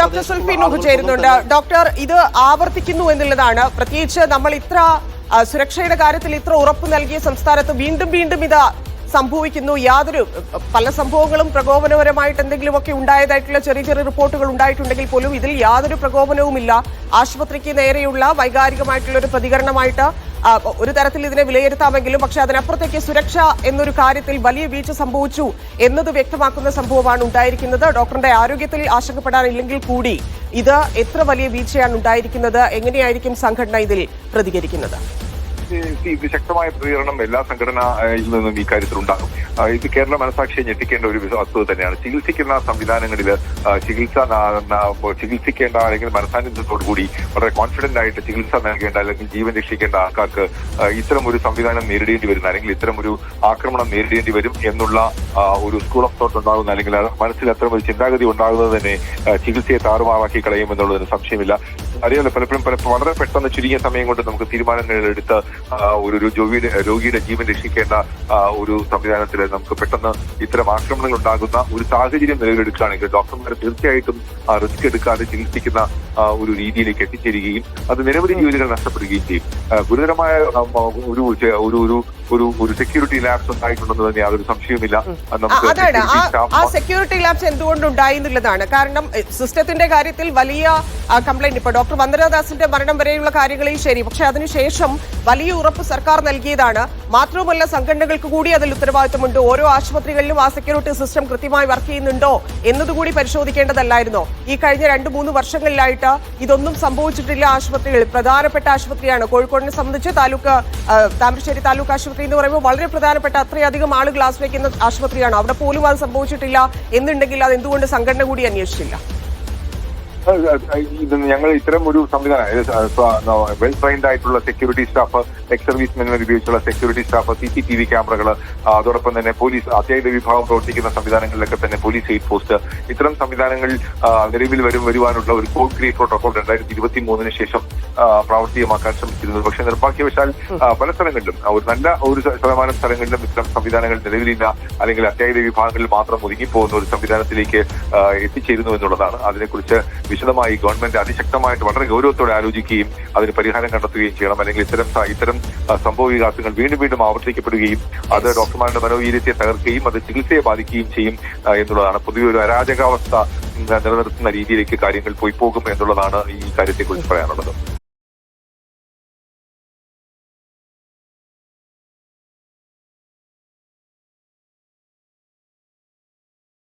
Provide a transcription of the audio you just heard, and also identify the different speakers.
Speaker 1: Doctor Zulfi Nuh ചേരുന്നുണ്ട്. Doctor, ഇത് ആവർത്തിക്കുന്നു എന്നുള്ളതാണ്. പ്രത്യേകിച്ച് നമ്മൾ ഇത്ര സുരക്ഷയുടെ കാര്യത്തിൽ ഇത്ര ഉറപ്പ് നൽകിയ സംസ്ഥാനത്ത് വീണ്ടും വീണ്ടും ഇത് സംഭവിക്കുന്നു. പല സംഭവങ്ങളും പ്രകോപനപരമായിട്ട് എന്തെങ്കിലുമൊക്കെ ഉണ്ടായതായിട്ടുള്ള ചെറിയ ചെറിയ റിപ്പോർട്ടുകൾ ഉണ്ടായിട്ടുണ്ടെങ്കിൽ പോലും ഇതിൽ യാതൊരു പ്രകോപനവുമില്ല. ആശുപത്രിക്ക് നേരെയുള്ള വൈകാരികമായിട്ടുള്ള ഒരു പ്രതികരണമായിട്ട് ഒരു തരത്തിൽ ഇതിനെ വിലയിരുത്താമെങ്കിലും പക്ഷെ അതിനപ്പുറത്തേക്ക് സുരക്ഷ എന്നൊരു കാര്യത്തിൽ വലിയ വീഴ്ച സംഭവിച്ചു എന്നത് വ്യക്തമാക്കുന്ന സംഭവമാണ് ഉണ്ടായിരിക്കുന്നത്. ഡോക്ടറുടെ ആരോഗ്യത്തിൽ ആശങ്കപ്പെടാനില്ലെങ്കിൽ കൂടി ഇത് എത്ര വലിയ വീഴ്ചയാണ് ഉണ്ടായിരിക്കുന്നത്? എങ്ങനെയായിരിക്കും സംഘടന ഇതിൽ പ്രതികരിക്കുന്നത്?
Speaker 2: ഇത് ശക്തമായ പ്രതികരണം എല്ലാ സംഘടനയിൽ നിന്നും ഈ കാര്യത്തിൽ ഉണ്ടാകും. ഇത് കേരള മനസാക്ഷിയെ ഞെട്ടിക്കേണ്ട ഒരു വസ്തുത തന്നെയാണ്. ചികിത്സിക്കുന്ന സംവിധാനങ്ങളിൽ ചികിത്സിക്കേണ്ട അല്ലെങ്കിൽ മനസാന്നിധ്യത്തോടുകൂടി വളരെ കോൺഫിഡന്റ് ആയിട്ട് ചികിത്സ നൽകേണ്ട അല്ലെങ്കിൽ ജീവൻ രക്ഷിക്കേണ്ട ആൾക്കാർക്ക് ഇത്തരം ഒരു സംവിധാനം നേരിടേണ്ടി വരുന്ന അല്ലെങ്കിൽ ഇത്തരം ഒരു ആക്രമണം നേരിടേണ്ടി വരും എന്നുള്ള ഒരു സ്കൂൾ ഓഫ് തോട്ട് ഉണ്ടാകുന്ന അല്ലെങ്കിൽ മനസ്സിൽ അത്തരം ഒരു ചിന്താഗതി ഉണ്ടാകുന്നത് തന്നെ ചികിത്സയെ താറുമാറാക്കി കളയുമെന്നുള്ളതിന് സംശയമില്ല. അറിയാലോ, പലപ്പോഴും വളരെ പെട്ടെന്ന് ചുരുങ്ങിയ സമയം കൊണ്ട് നമുക്ക് തീരുമാനങ്ങൾ എടുത്ത് ഒരു രോഗിയുടെ ജീവൻ രക്ഷിക്കേണ്ട ഒരു സംവിധാനത്തിൽ നമുക്ക് പെട്ടെന്ന് ഇത്തരം ആക്രമണങ്ങൾ ഉണ്ടാകുന്ന ഒരു സാഹചര്യം നിലവിലെടുക്കുകയാണെങ്കിൽ ഡോക്ടർമാർ തീർച്ചയായിട്ടും റിസ്ക് എടുക്കാതെ ചികിത്സിക്കുന്ന ഒരു രീതിയിലേക്ക് എത്തിച്ചേരുകയും അത് നിരവധി ജീവനുകൾ നഷ്ടപ്പെടുകയും ചെയ്യും. ഗുരുതരമായ ഒരു സെക്യൂരിറ്റി ലാപ്സ് ഉണ്ടായിട്ടുണ്ടെന്ന് തന്നെ യാതൊരു സംശയവുമില്ല.
Speaker 1: അതാണ് ആ സെക്യൂരിറ്റി ലാപ്സ് എന്തുകൊണ്ടുണ്ടായി എന്നുള്ളതാണ്. കാരണം സിസ്റ്റത്തിന്റെ കാര്യത്തിൽ വലിയ കംപ്ലൈന്റ് ഇപ്പൊ ഡോക്ടർ വന്ദനാദാസിന്റെ മരണം വരെയുള്ള കാര്യങ്ങളിൽ ശരി, പക്ഷെ അതിനുശേഷം വലിയ ഉറപ്പ് സർക്കാർ നൽകിയതാണ്. മാത്രവുമല്ല സംഘടനകൾക്ക് കൂടി അതിൽ ഉത്തരവാദിത്തമുണ്ട്. ഓരോ ആശുപത്രികളിലും ആ സെക്യൂരിറ്റി സിസ്റ്റം കൃത്യമായി വർക്ക് ചെയ്യുന്നുണ്ടോ എന്നതുകൂടി പരിശോധിക്കേണ്ടതല്ലായിരുന്നോ? ഈ കഴിഞ്ഞ 2-3 വർഷങ്ങളിലായിട്ട് ഇതൊന്നും സംഭവിച്ചിട്ടില്ല. ആശുപത്രികൾ പ്രധാനപ്പെട്ട ആശുപത്രിയാണ്. കോഴിക്കോടിനെ സംബന്ധിച്ച് താമരശ്ശേരി താലൂക്ക് ആശുപത്രി എന്ന് പറയുമ്പോൾ വളരെ പ്രധാനപ്പെട്ട അത്രയധികം ആളുകൾ ആശ്രയിക്കുന്ന ആശുപത്രിയാണ്. അവിടെ പോലും അത് സംഭവിച്ചിട്ടില്ല എന്നുണ്ടെങ്കിൽ അത് എന്തുകൊണ്ട് സംഘടന കൂടി അന്വേഷിച്ചില്ല?
Speaker 2: ഞങ്ങൾ ഇത്തരം ഒരു സംവിധാനം വെൽ ട്രെയിൻഡ് ആയിട്ടുള്ള സെക്യൂരിറ്റി സ്റ്റാഫ്, എക്സ് സർവീസ് മെനുവൽ ഉപയോഗിച്ചുള്ള സെക്യൂരിറ്റി സ്റ്റാഫ്, CCTV ക്യാമറകൾ, അതോടൊപ്പം തന്നെ പോലീസ് അത്യാഹിത വിഭാഗം പ്രവർത്തിക്കുന്ന സംവിധാനങ്ങളിലൊക്കെ തന്നെ പോലീസ് എയ്ഡ് പോസ്റ്റ്, ഇത്തരം സംവിധാനങ്ങൾ നിലവിൽ വരുവാനുള്ള ഒരു കോൺക്രീറ്റ് പ്രോട്ടോകോൾ 2023 ശേഷം പ്രാവർത്തികമാക്കാൻ ശ്രമിച്ചിരുന്നത്. പക്ഷേ നിർഭാഗ്യവശാൽ പല സ്ഥലങ്ങളിലും ഒരു ശതമാനം സ്ഥലങ്ങളിലും ഇത്തരം സംവിധാനങ്ങൾ നിലവിലില്ല അല്ലെങ്കിൽ അത്യാഹിത വിഭാഗങ്ങളിൽ മാത്രം ഒതുങ്ങിപ്പോകുന്ന ഒരു സംവിധാനത്തിലേക്ക് എത്തിച്ചേരുന്നു എന്നുള്ളതാണ്. അതിനെക്കുറിച്ച് വിശദമായി ഗവൺമെന്റ് അതിശക്തമായിട്ട് വളരെ ഗൗരവത്തോടെ ആലോചിക്കുകയും അതിന് പരിഹാരം കണ്ടെത്തുകയും ചെയ്യണം. അല്ലെങ്കിൽ ഇത്തരം സംഭവ വികാസങ്ങൾ വീണ്ടും വീണ്ടും ആവർത്തിക്കപ്പെടുകയും അത് ഡോക്ടർമാരുടെ മനോവീര്യത്തെ തകർക്കുകയും അത് ചികിത്സയെ ബാധിക്കുകയും ചെയ്യും എന്നുള്ളതാണ്. പൊതുവെ ഒരു അരാജകാവസ്ഥ നിലനിർത്തുന്ന രീതിയിലേക്ക് കാര്യങ്ങൾ പോയി പോകും എന്നുള്ളതാണ് ഈ കാര്യത്തെക്കുറിച്ച് പറയാനുള്ളത്.